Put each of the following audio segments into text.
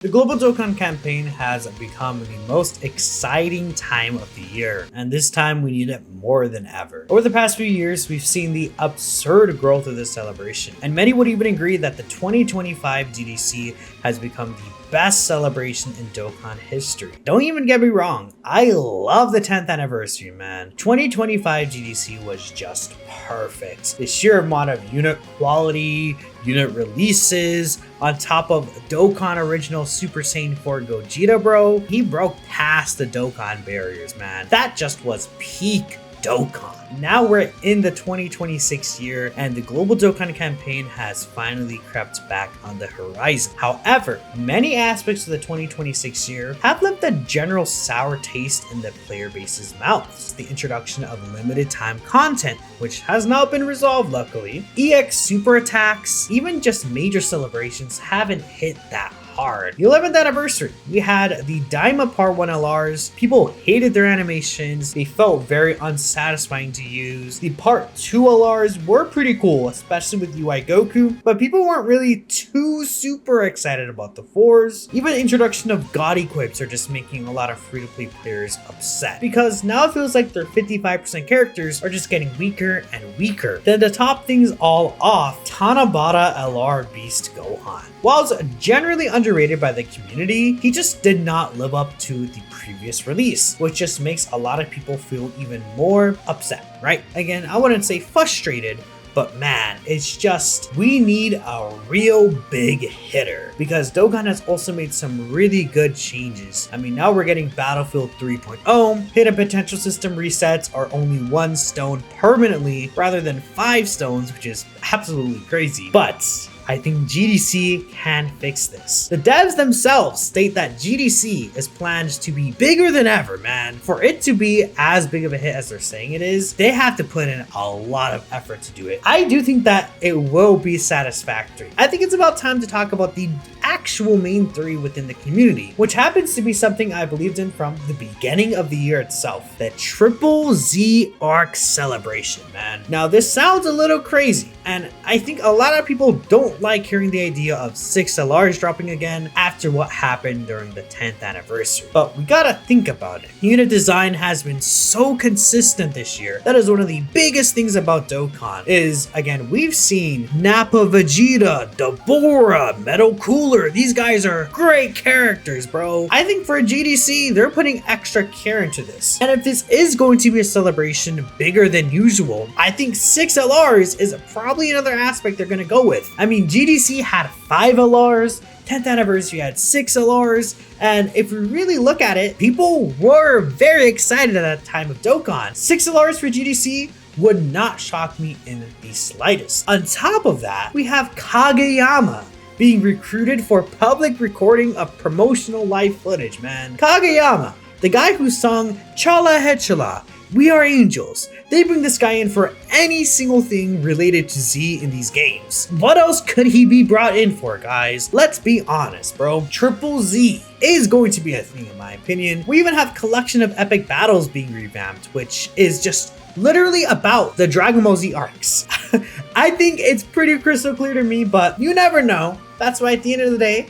The Global Dokkan campaign has become the most exciting time of the year, and this time we need it more than ever. Over the past few years, we've seen the absurd growth of this celebration, and many would even agree that the 2025 GDC has become the best celebration in Dokkan history. Don't even get me wrong, I love the 10th anniversary, man. 2025 GDC was just perfect. The sheer amount of unit quality, unit releases, on top of Dokkan Original Super Saiyan 4 Gogeta, bro. He broke past the Dokkan barriers, man. That just was peak Dokkan. Now we're in the 2026 year and the Global Dokkan campaign has finally crept back on the horizon. However, many aspects of the 2026 year have left a general sour taste in the player base's mouths. The introduction of limited time content, which has now been resolved luckily, EX super attacks, even just major celebrations haven't hit that hard. The 11th anniversary, we had the Daima Part 1 LRs. People hated their animations. They felt very unsatisfying to use. The Part 2 LRs were pretty cool, especially with UI Goku, but people weren't really too super excited about the 4s. Even the introduction of God equips are just making a lot of free-to-play players upset, because now it feels like their 55% characters are just getting weaker and weaker. Then to top things all off, Tanabata LR Beast Gohan. While generally underrated by the community, he just did not live up to the previous release, which just makes a lot of people feel even more upset, right? Again, I wouldn't say frustrated, but man, it's just, we need a real big hitter, because Dokkan has also made some really good changes. I mean, now we're getting Battlefield 3.0, hidden potential system resets are only 1 stone permanently rather than 5 stones, which is absolutely crazy. But I think GDC can fix this. The devs themselves state that GDC is planned to be bigger than ever, man. For it to be as big of a hit as they're saying it is, they have to put in a lot of effort to do it. I do think that it will be satisfactory. I think it's about time to talk about the actual main 3 within the community, which happens to be something I believed in from the beginning of the year itself. The Triple Z Arc celebration, man. Now this sounds a little crazy, and I think a lot of people don't like hearing the idea of 6 LRs dropping again after what happened during the 10th anniversary. But we gotta think about it. Unit design has been so consistent this year. That is one of the biggest things about Dokkan is, again, we've seen Nappa Vegeta, Deborah, Metal Cooler. These guys are great characters, bro. I think for GDC, they're putting extra care into this. And if this is going to be a celebration bigger than usual, I think 6 LRs is probably another aspect they're gonna go with. I mean, GDC had 5 LRs, 10th anniversary had 6 LRs, and if we really look at it, people were very excited at that time of Dokkan. 6 LRs for GDC would not shock me in the slightest. On top of that, we have Kageyama being recruited for public recording of promotional live footage, man. Kageyama, the guy who sung Chala Hechala, We Are Angels. They bring this guy in for any single thing related to Z in these games. What else could he be brought in for, guys? Let's be honest, bro. Triple Z is going to be a thing in my opinion. We even have Collection of Epic Battles being revamped, which is just literally about the Dragon Ball Z arcs. I think it's pretty crystal clear to me, but you never know. That's why at the end of the day,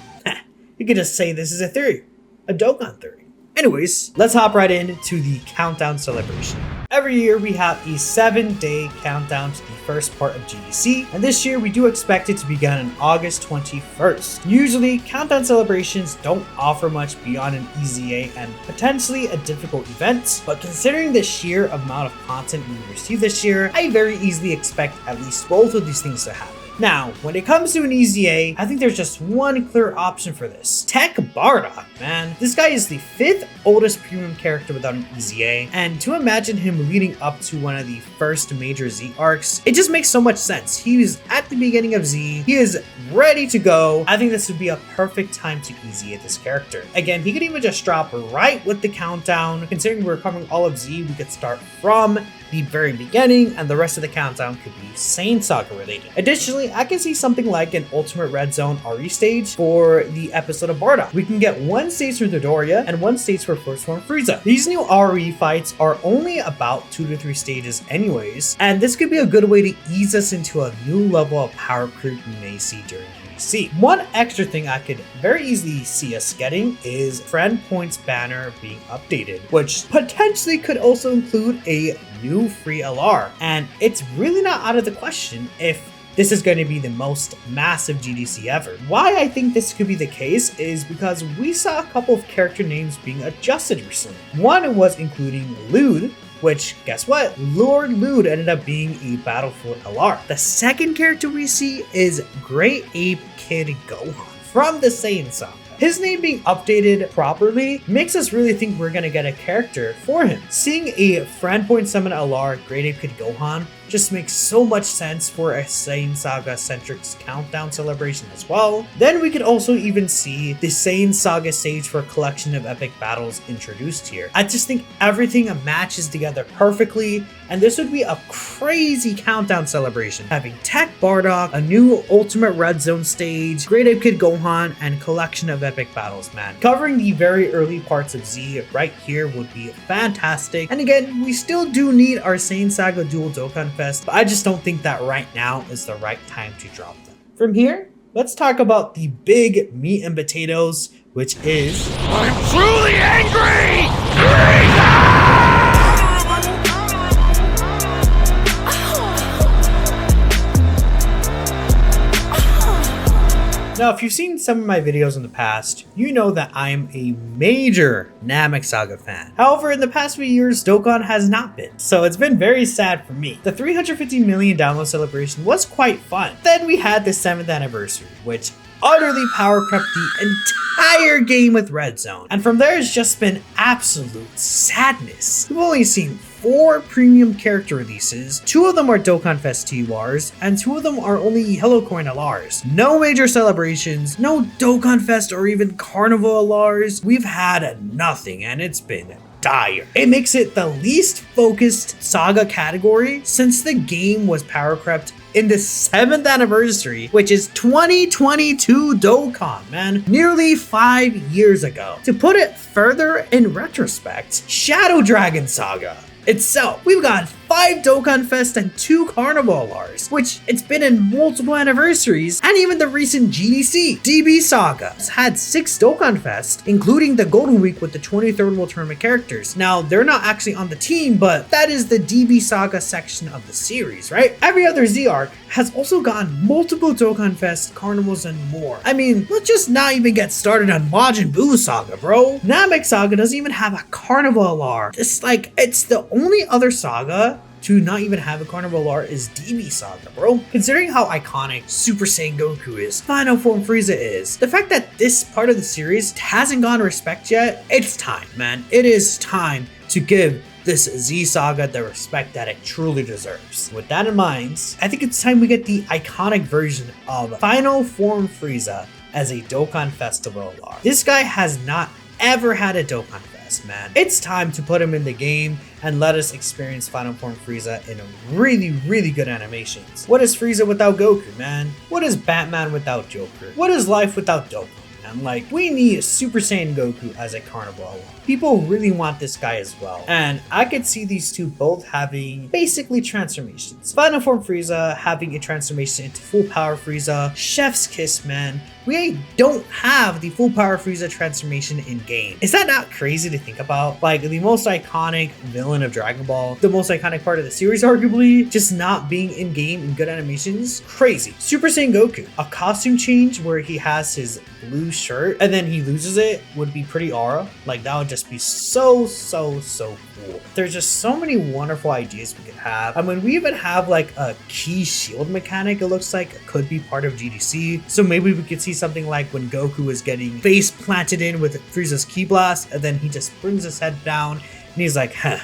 you could just say this is a theory, a Dokkan theory. Anyways, let's hop right into the countdown celebration. Every year we have a 7-day countdown to the first part of GDC, and this year we do expect it to begin on August 21st. Usually, countdown celebrations don't offer much beyond an EZA and potentially a difficult event, but considering the sheer amount of content we received this year, I very easily expect at least both of these things to happen. Now, when it comes to an EZA, I think there's just one clear option for this. Tech Bardock, man. This guy is the 5th oldest premium character without an EZA, and to imagine him leading up to one of the first major Z arcs, it just makes so much sense. He was at the beginning of Z, he is ready to go. I think this would be a perfect time to EZA this character. Again, he could even just drop right with the countdown. Considering we're covering all of Z, we could start from the very beginning, and the rest of the countdown could be Saiyan Saga related. Additionally, I can see something like an Ultimate Red Zone RE stage for the episode of Bardock. We can get 1 stage for Dodoria and 1 stage for First Form Frieza. These new RE fights are only about 2 to 3 stages anyways, and this could be a good way to ease us into a new level of power creep we may see during GDC. One extra thing I could very easily see us getting is Friend Points banner being updated, which potentially could also include a new free LR. And it's really not out of the question if this is going to be the most massive GDC ever. Why I think this could be the case is because we saw a couple of character names being adjusted recently. One was including Lude, which, guess what? Lord Lude ended up being a Battlefield LR. The second character we see is Great Ape Kid Gohan from the Saiyan Saga. His name being updated properly makes us really think we're gonna get a character for him. Seeing a Friend Point Summon LR Great Ape Kid Gohan just makes so much sense for a Saiyan Saga centric countdown celebration as well. Then we could also even see the Saiyan Saga stage for a collection of epic battles introduced here. I just think everything matches together perfectly, and this would be a crazy countdown celebration, having Tech Bardock, a new Ultimate Red Zone stage, Great Ape Kid Gohan, and collection of epic battles, man. Covering the very early parts of Z right here would be fantastic. And again, we still do need our Saiyan Saga Dual Dokkan Fest, but I just don't think that right now is the right time to drop them. From here, let's talk about the big meat and potatoes, which is... I'm truly angry! Now, if you've seen some of my videos in the past, you know that I'm a major Namek Saga fan. However, in the past few years, Dokkan has not been, so it's been very sad for me. The 350 million download celebration was quite fun. Then we had the 7th anniversary, which utterly power crept the entire game with Red Zone. And from there, it's just been absolute sadness. We've only seen 4 premium character releases, 2 of them are Dokkan Fest TURs, and 2 of them are only Yellow Coin LRs. No major celebrations, no Dokkan Fest or even Carnival LRs. We've had nothing, and it's been dire. It makes it the least focused Saga category since the game was power crept in the 7th anniversary, which is 2022 Dokkan, man. Nearly 5 years ago. To put it further in retrospect, Shadow Dragon Saga itself, we've got 5 Dokkan Fest and 2 Carnival LRs, which it's been in multiple anniversaries, and even the recent GDC. DB Saga has had 6 Dokkan Fest, including the Golden Week with the 23rd World Tournament characters. Now, they're not actually on the team, but that is the DB Saga section of the series, right? Every other Z arc has also gotten multiple Dokkan Fest, Carnivals, and more. I mean, let's just not even get started on Majin Buu Saga, bro. Namek Saga doesn't even have a Carnival LR. It's the only other saga to not even have a Carnival LR is DB Saga, bro. Considering how iconic Super Saiyan Goku is, Final Form Frieza is, the fact that this part of the series hasn't gotten respect yet, it's time, man. It is time to give this Z Saga the respect that it truly deserves. With that in mind, I think it's time we get the iconic version of Final Form Frieza as a Dokkan Festival LR. This guy has not ever had a Dokkan Fest, man. It's time to put him in the game and let us experience Final Form Frieza in really, really good animations. What is Frieza without Goku, man? What is Batman without Joker? What is life without Dokkan? And like, we need a Super Saiyan Goku as a Carnival LR. People really want this guy as well. And I could see these two both having basically transformations. Final Form Frieza having a transformation into Full Power Frieza. Chef's Kiss, man. We don't have the Full Power Frieza transformation in game. Is that not crazy to think about? Like, the most iconic villain of Dragon Ball, the most iconic part of the series arguably, just not being in game in good animations? Crazy. Super Saiyan Goku, a costume change where he has his blue shirt and then he loses it would be pretty aura. Like, that would just be so cool. There's just so many wonderful ideas we could have. I mean, we even have like a key shield mechanic, it looks like it could be part of GDC. So maybe we could see something like when Goku is getting face planted in with Frieza's Ki Blast, and then he just brings his head down and he's like, huh,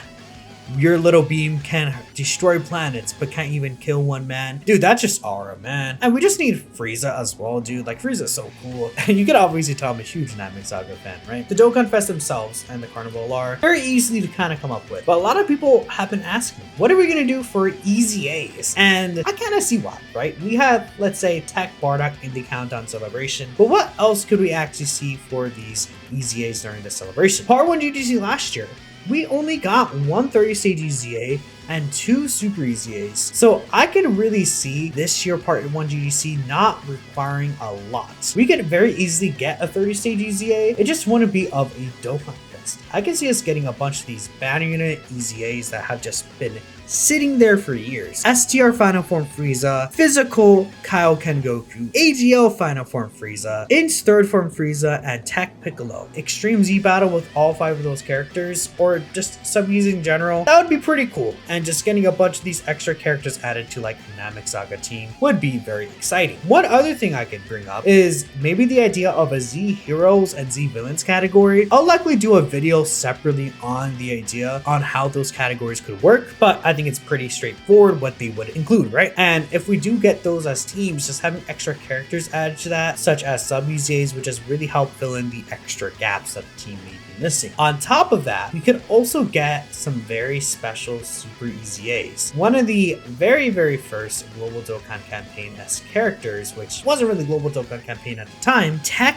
your little beam can destroy planets but can't even kill one man. Dude, that's just aura, man. And we just need Frieza as well, dude. Like, Frieza's so cool. And you can obviously tell I'm a huge Namek Saga fan, right? The Dokkan Fest themselves and the Carnival are very easy to kind of come up with. But a lot of people have been asking, what are we going to do for EZAs? And I kind of see why, right? We have, let's say, Tech Bardock in the Countdown celebration. But what else could we actually see for these EZAs during the celebration? Part 1 GDC last year we only got one 30 stage EZA and 2 super EZAs. So I can really see this year part 1 GDC not requiring a lot. We could very easily get a 30 stage EZA, it just wouldn't be of a Dokkan Fest. I can see us getting a bunch of these banner unit EZAs that have just been sitting there for years. STR Final Form Frieza, Physical Kaioken Goku, AGL Final Form Frieza, Inch Third Form Frieza, and Tech Piccolo. Extreme Z battle with all 5 of those characters, or just sub-Ys in general, that would be pretty cool. And just getting a bunch of these extra characters added to like a Namek Saga team would be very exciting. One other thing I could bring up is maybe the idea of a Z Heroes and Z Villains category. I'll likely do a video separately on the idea on how those categories could work, but I think it's pretty straightforward what they would include, right? And if we do get those as teams, just having extra characters added to that, such as sub-EZAs, would just really help fill in the extra gaps that the team may be missing. On top of that, we could also get some very special super EZAs. One of the very first Global Dokkan Campaign S characters, which wasn't really Global Dokkan Campaign at the time, Tech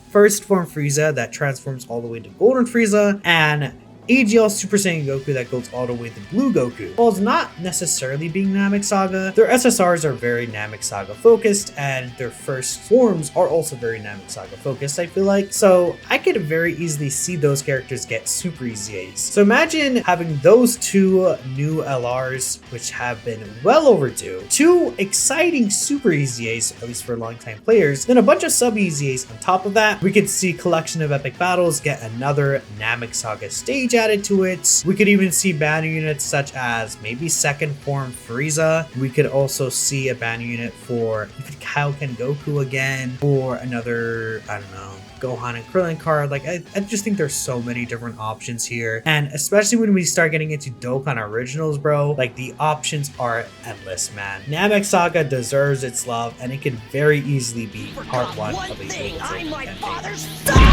First Form Frieza that transforms all the way to Golden Frieza, and AGL Super Saiyan Goku that goes all the way to Blue Goku. While it's not necessarily being Namek Saga, their SSRs are very Namek Saga focused, and their first forms are also very Namek Saga focused, I feel like. So I could very easily see those characters get super EZAs. So imagine having those 2 new LRs, which have been well overdue, 2 exciting super EZAs, at least for longtime players, then a bunch of sub EZAs on top of that. We could see Collection of Epic Battles get another Namek Saga stage added to it. We could even see banner units such as maybe Second Form Frieza. We could also see a banner unit for even Kaioken Goku again, or another, I don't know, Gohan and Krillin card. Like I just think there's so many different options here, and especially when we start getting into Dokkan Originals, bro, like the options are endless, man. Namek Saga deserves its love, and it could very easily be part 1 of a Global Dokkan campaign.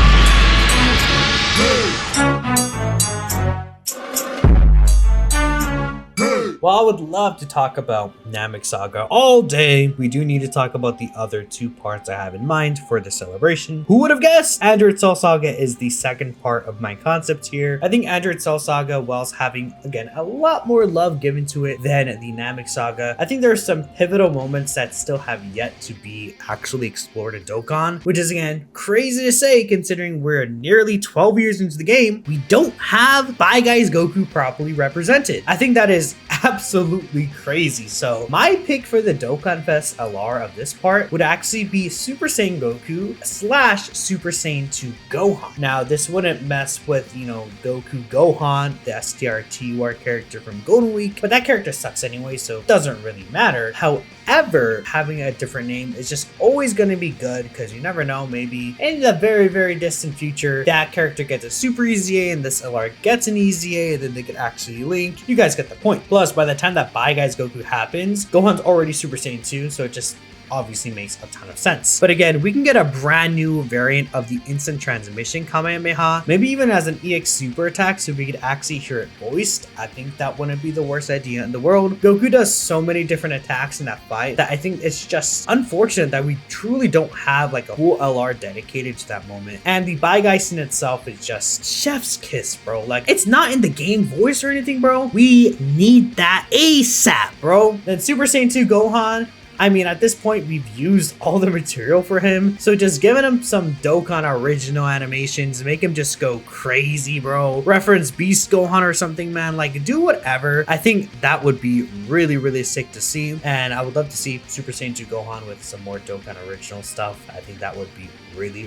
While I would love to talk about Namek Saga all day, we do need to talk about the other 2 parts I have in mind for the celebration. Who would have guessed? Android Cell Saga is the second part of my concept here. I think Android Cell Saga, whilst having, again, a lot more love given to it than the Namek Saga, I think there are some pivotal moments that still have yet to be actually explored in Dokkan, which is, again, crazy to say considering we're nearly 12 years into the game. We don't have Bye Guys Goku properly represented. I think that is absolutely crazy. So my pick for the Dokkan Fest LR of this part would actually be Super Saiyan Goku / Super Saiyan 2 Gohan. Now this wouldn't mess with, you know, Goku Gohan, the STR-TUR character from Golden Week, but that character sucks anyway, so it doesn't really matter. However, having a different name is just always going to be good, because you never know, maybe in the very distant future that character gets a super EZA and this LR gets an EZA, and then they could actually link. You guys get the point. Plus, by the time that Bye Guys Goku happens, Gohan's already Super Saiyan 2, so it just obviously makes a ton of sense. But again, we can get a brand new variant of the instant transmission Kamehameha, maybe even as an EX super attack, so we could actually hear it voiced. I think that wouldn't be the worst idea in the world. Goku does so many different attacks in that fight that I think it's just unfortunate that we truly don't have like a full LR dedicated to that moment. And the Bye Guy scene itself is just chef's kiss, bro. Like, it's not in the game voice or anything, bro. We need that ASAP, bro. Then Super Saiyan 2 Gohan, I mean, at this point, we've used all the material for him, so just giving him some Dokkan original animations, make him just go crazy, bro. Reference Beast Gohan or something, man. Like, do whatever. I think that would be really sick to see, and I would love to see Super Saiyan 2 Gohan with some more Dokkan original stuff. I think that would be really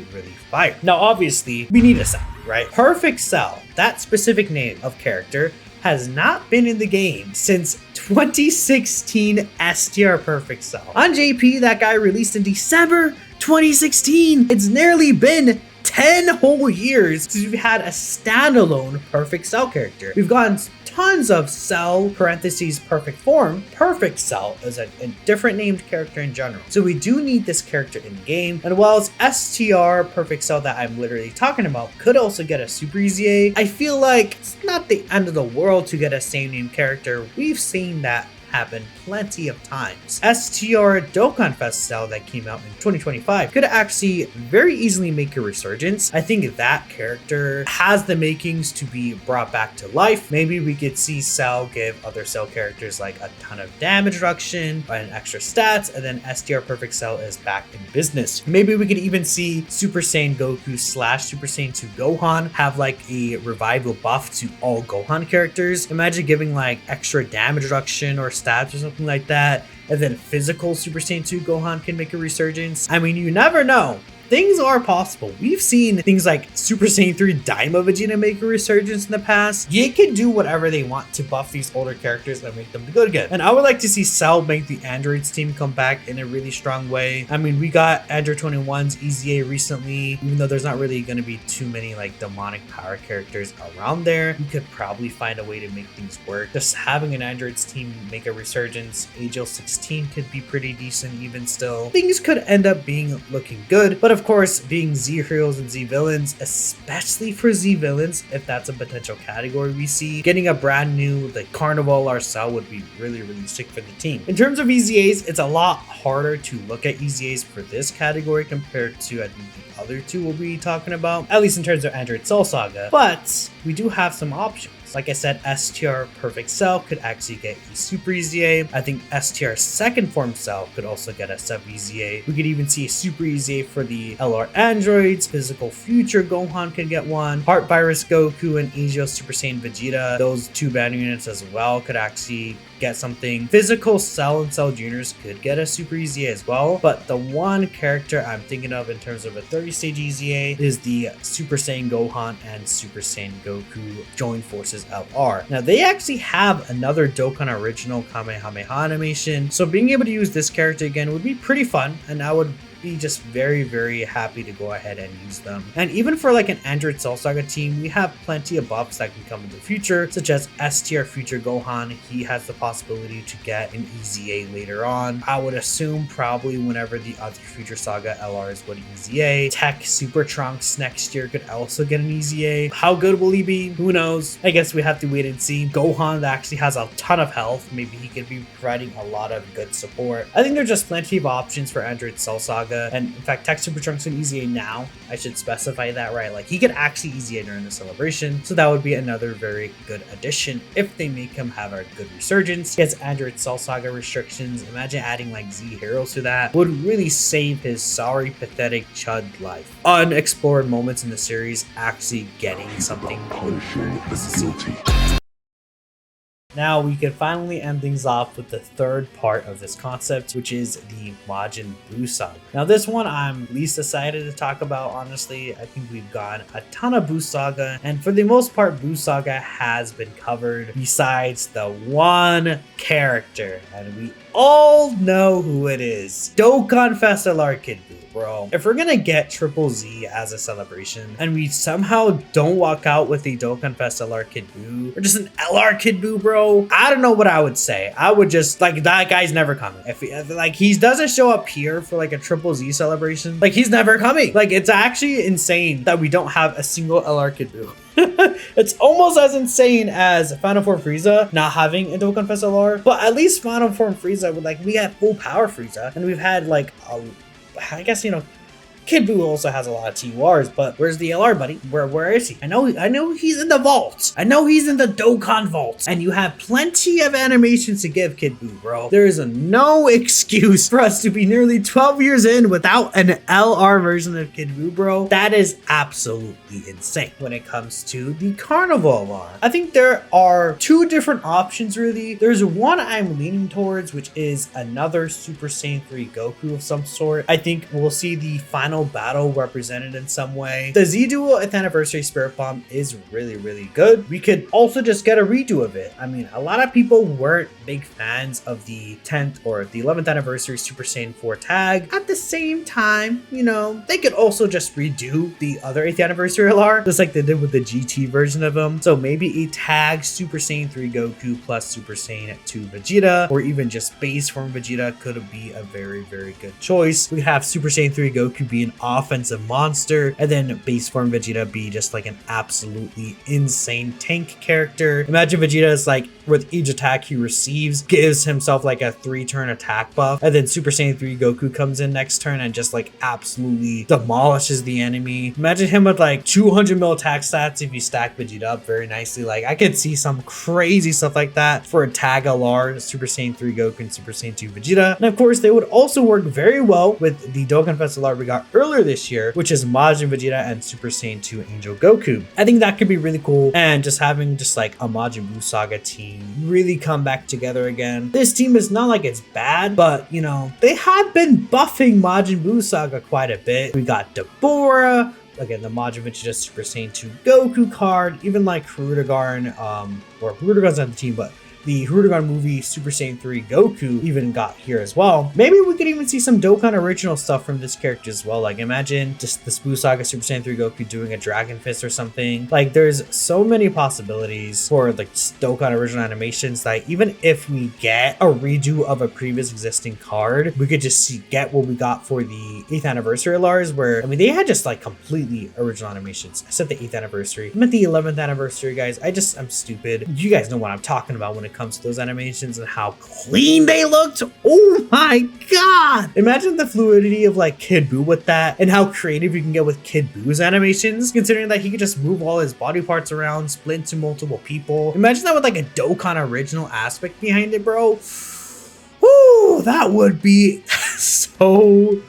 fire. Now, obviously, we need a cell, right? Perfect Cell, that specific name of character, has not been in the game since 2016 STR Perfect Cell. On JP, that guy released in December 2016. It's nearly been 10 whole years since we've had a standalone Perfect Cell character. We've gotten tons of Cell parentheses Perfect Form. Perfect Cell is a different named character in general. So we do need this character in game. And while it's STR Perfect Cell that I'm literally talking about could also get a Super EZA, I feel like it's not the end of the world to get a same name character. We've seen that happen plenty of times. STR Dokkan Fest style that came out in 2025 could actually very easily make a resurgence. I think that character has the makings to be brought back to life. Maybe we could see Cell give other Cell characters like a ton of damage reduction and extra stats, and then STR Perfect Cell is back in business. Maybe we could even see Super Saiyan Goku / Super Saiyan 2 Gohan have like a revival buff to all Gohan characters. Imagine giving like extra damage reduction or stats or something like that, and then physical Super Saiyan 2 Gohan can make a resurgence. I mean, you never know. Things are possible. We've seen things like Super Saiyan 3 Daima Vegeta make a resurgence in the past. They can do whatever they want to buff these older characters and make them good again. And I would like to see Cell make the Androids team come back in a really strong way. I mean, we got Android 21's EZA recently. Even though there's not really going to be too many like demonic power characters around there, you could probably find a way to make things work. Just having an Androids team make a resurgence, AGL 16 could be pretty decent even still. Things could end up being looking good, but of course, being Z heroes and Z villains, especially for Z villains, if that's a potential category we see, getting a brand new like Carnival or Cell would be really sick for the team. In terms of EZAs, it's a lot harder to look at EZAs for this category compared to I think the other two we'll be talking about, at least in terms of Android Cell Saga, but we do have some options. Like I said, STR Perfect Cell could actually get a Super EZA. I think STR Second Form Cell could also get a Sub EZA. We could even see a Super EZA for the LR Androids. Physical Future Gohan could get one. Heart Virus Goku and Aegyo Super Saiyan Vegeta, those two banner units as well, could actually get something. Physical Cell and Cell Juniors could get a Super EZA as well, but the one character I'm thinking of in terms of a 30-stage EZA is the Super Saiyan Gohan and Super Saiyan Goku Join Forces LR. Now, they actually have another Dokkan original Kamehameha animation, so being able to use this character again would be pretty fun, and I would be just very happy to go ahead and use them. And even for like an Android Cell Saga team, we have plenty of buffs that can come in the future, such as STR Future Gohan. He has the possibility to get an EZA later on. I would assume probably whenever the other Future Saga LRs would EZA. Tech Super Trunks next year could also get an EZA. How good will he be? Who knows? I guess we have to wait and see. Gohan actually has a ton of health. Maybe he could be providing a lot of good support. I think there's just plenty of options for Android Cell Saga. And in fact, Tech Super Trunks can EZA now. I should specify that, right? Like, he could actually EZA during the celebration. So that would be another very good addition if they make him have a good resurgence. He has Android Cell Saga restrictions. Imagine adding like Z heroes to that. Would really save his sorry, pathetic Chud life. Unexplored moments in the series actually getting something good. Now we can finally end things off with the third part of this concept, which is the Majin Buu Saga. Now this one I'm least excited to talk about, honestly. I think we've got a ton of Buu Saga, and for the most part, Buu Saga has been covered besides the one character, and we all know who it is. Dokkan Fest LR Kid Buu. Bro, if we're gonna get Triple Z as a celebration and we somehow don't walk out with the Dokkan Fest LR Kid Buu or just an LR Kid Buu, bro, I don't know what I would say. I would just like, that guy's never coming. If he doesn't show up here for like a Triple Z celebration, like he's never coming. Like, it's actually insane that we don't have a single LR Kid Buu. It's almost as insane as Final Form Frieza not having a Dokkan Fest LR, but at least Final Form Frieza would like, we had full power Frieza, and we've had like I guess, you know, Kid Buu also has a lot of TURs, but where's the LR, buddy? Where is he? I know he's in the vault. I know he's in the Dokkan vault. And you have plenty of animations to give Kid Buu, bro. There is no excuse for us to be nearly 12 years in without an LR version of Kid Buu, bro. That is absolutely insane. When it comes to the Carnival LR, I think there are two different options, really. There's one I'm leaning towards, which is another Super Saiyan 3 Goku of some sort. I think we'll see the final battle represented in some way. The Z Duel 8th Anniversary Spirit Bomb is really good. We could also just get a redo of it. I mean, a lot of people weren't big fans of the 10th or the 11th Anniversary Super Saiyan 4 tag. At the same time, you know, they could also just redo the other 8th Anniversary LR, just like they did with the GT version of them. So maybe a tag Super Saiyan 3 Goku plus Super Saiyan 2 Vegeta, or even just base form Vegeta could be a very good choice. We have Super Saiyan 3 Goku being an offensive monster, and then base form Vegeta be just like an absolutely insane tank character. Imagine Vegeta is like, with each attack he receives, gives himself like a 3-turn attack buff, and then Super Saiyan 3 Goku comes in next turn and just like absolutely demolishes the enemy. Imagine him with like 200 mil attack stats if you stack Vegeta up very nicely. Like, I could see some crazy stuff like that for a tag LR, Super Saiyan 3 Goku and Super Saiyan 2 Vegeta. And of course, they would also work very well with the Dokkan Festival art we got earlier this year, which is Majin Vegeta and Super Saiyan 2 Angel Goku. I think that could be really cool, and just having just like a Majin Buu Saga team really come back together again. This team is not like it's bad, but you know, they have been buffing Majin Buu Saga quite a bit. We got Deborah, again, the Majin Vegeta Super Saiyan 2 Goku card, even like Hirudegarn, or Hirudegarn's on the team, but the Hirudegarn movie Super Saiyan 3 Goku even got here as well. Maybe we could even see some Dokkan original stuff from this character as well. Like, imagine just the Buu Saga Super Saiyan 3 Goku doing a Dragon Fist or something. Like, there's so many possibilities for like Dokkan original animations that even if we get a redo of a previous existing card, we could just get what we got for the 8th anniversary LRs, where, I mean, they had just like completely original animations, except the 8th anniversary. I meant the 11th anniversary, guys. I'm stupid. You guys know what I'm talking about when it comes to those animations and how clean they looked. Oh my god! Imagine the fluidity of like Kid Buu with that, and how creative you can get with Kid Buu's animations, considering that he could just move all his body parts around, split into multiple people. Imagine that with like a Dokkan original aspect behind it, bro. Woo! That would be so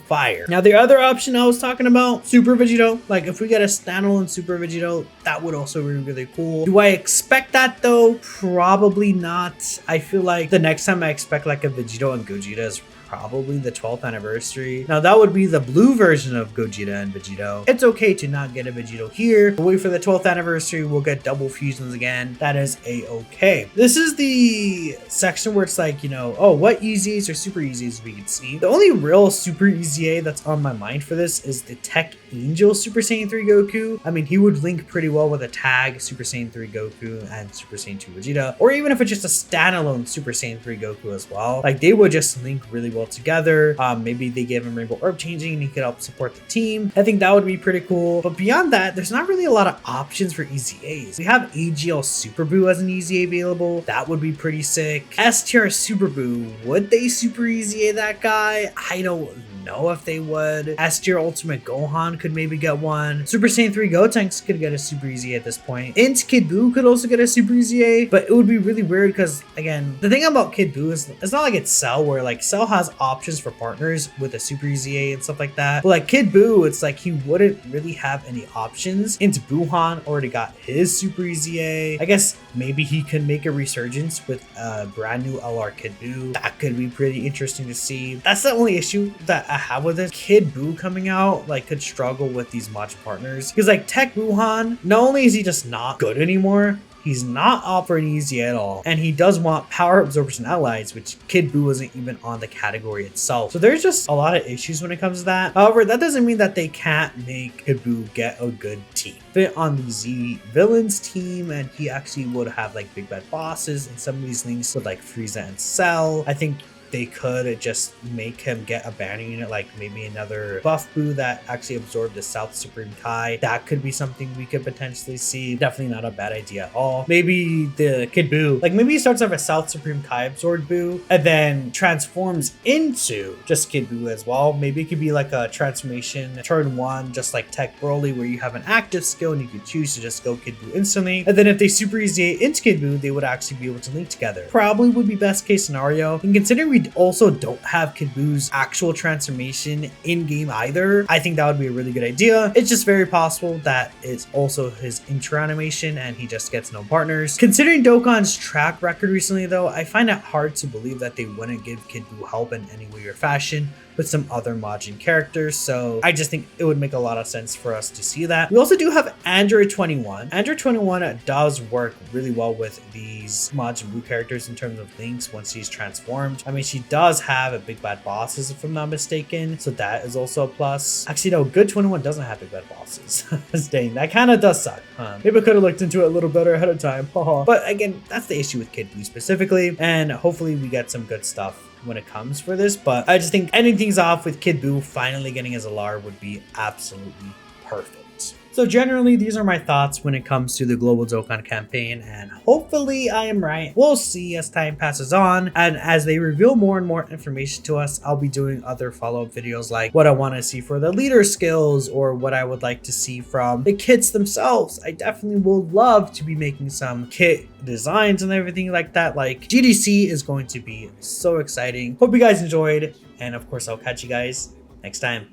fire. Now, the other option I was talking about, Super Vegito. Like, if we get a standalone Super Vegito, that would also be really cool. Do I expect that though? Probably not. I feel like the next time I expect like a Vegito and Gogeta is probably the 12th anniversary. Now, that would be the blue version of Gogeta and Vegito. It's okay to not get a Vegito here. We'll wait for the 12th anniversary. We'll get double fusions again. That is a-okay. This is the section where it's like, you know, oh, what EZAs or Super EZAs we can see. The only real Super EZA that's on my mind for this is the Tech Angel Super Saiyan 3 Goku. I mean, he would link pretty well with a tag Super Saiyan 3 Goku and Super Saiyan 2 Vegeta, or even if it's just a standalone Super Saiyan 3 Goku as well. Like, they would just link really well together. Maybe they give him Rainbow Orb changing and he could help support the team. I think that would be pretty cool. But beyond that, there's not really a lot of options for EZAs. We have AGL Super Buu as an EZA available. That would be pretty sick. STR Super Buu, would they Super EZA that guy? I don't know if they would. S-tier Ultimate Gohan could maybe get one. Super Saiyan 3 Gotenks could get a Super EZA at this point. Int Kid Buu could also get a Super EZA, but it would be really weird because, again, the thing about Kid Buu is it's not like it's Cell, where like Cell has options for partners with a Super EZA and stuff like that. But like Kid Buu, it's like he wouldn't really have any options. Int Buhan already got his Super EZA. I guess maybe he could make a resurgence with a brand new LR Kid Buu. That could be pretty interesting to see. That's the only issue that I have with this. Kid Buu coming out like could struggle with these match partners, because like Tech Buhan, not only is he just not good anymore, he's not offering easy at all, and he does want power absorption allies, which Kid Buu isn't even on the category itself. So there's just a lot of issues when it comes to that. However, that doesn't mean that they can't make Kid Buu get a good team. Fit on the Z Villains team, and he actually would have like big bad bosses and some of these links with like Frieza and Cell. I think they could just make him get a banner unit, like maybe another buff Buu that actually absorbed the South Supreme Kai. That could be something we could potentially see. Definitely not a bad idea at all. Maybe the Kid Buu, like maybe he starts off a South Supreme Kai absorbed Buu and then transforms into just Kid Buu as well. Maybe it could be like a transformation turn one, just like Tech Broly, where you have an active skill and you could choose to just go Kid Buu instantly. And then if they Super EZA into Kid Buu, they would actually be able to link together. Probably would be best case scenario. And considering we also don't have Kid Buu's actual transformation in game either, I think that would be a really good idea. It's just very possible that it's also his intro animation and he just gets no partners. Considering Dokkan's track record recently though, I find it hard to believe that they wouldn't give Kid Buu help in any way or fashion with some other Majin characters, so I just think it would make a lot of sense for us to see that. We also do have Android 21. Android 21 does work really well with these Majin Buu characters in terms of links once she's transformed. I mean, she does have a big bad bosses if I'm not mistaken, so that is also a plus. Actually, no, Good 21 doesn't have big bad bosses. Dang, that kind of does suck, huh? Maybe I could have looked into it a little better ahead of time. But again, that's the issue with Kid Buu specifically, and hopefully we get some good stuff when it comes for this, but I just think ending things off with Kid Buu finally getting his Alar would be absolutely perfect. So generally, these are my thoughts when it comes to the Global Dokkan campaign, and hopefully I am right. We'll see as time passes on, and as they reveal more and more information to us, I'll be doing other follow-up videos like what I want to see for the leader skills or what I would like to see from the kits themselves. I definitely will love to be making some kit designs and everything like that. Like, GDC is going to be so exciting. Hope you guys enjoyed, and of course I'll catch you guys next time.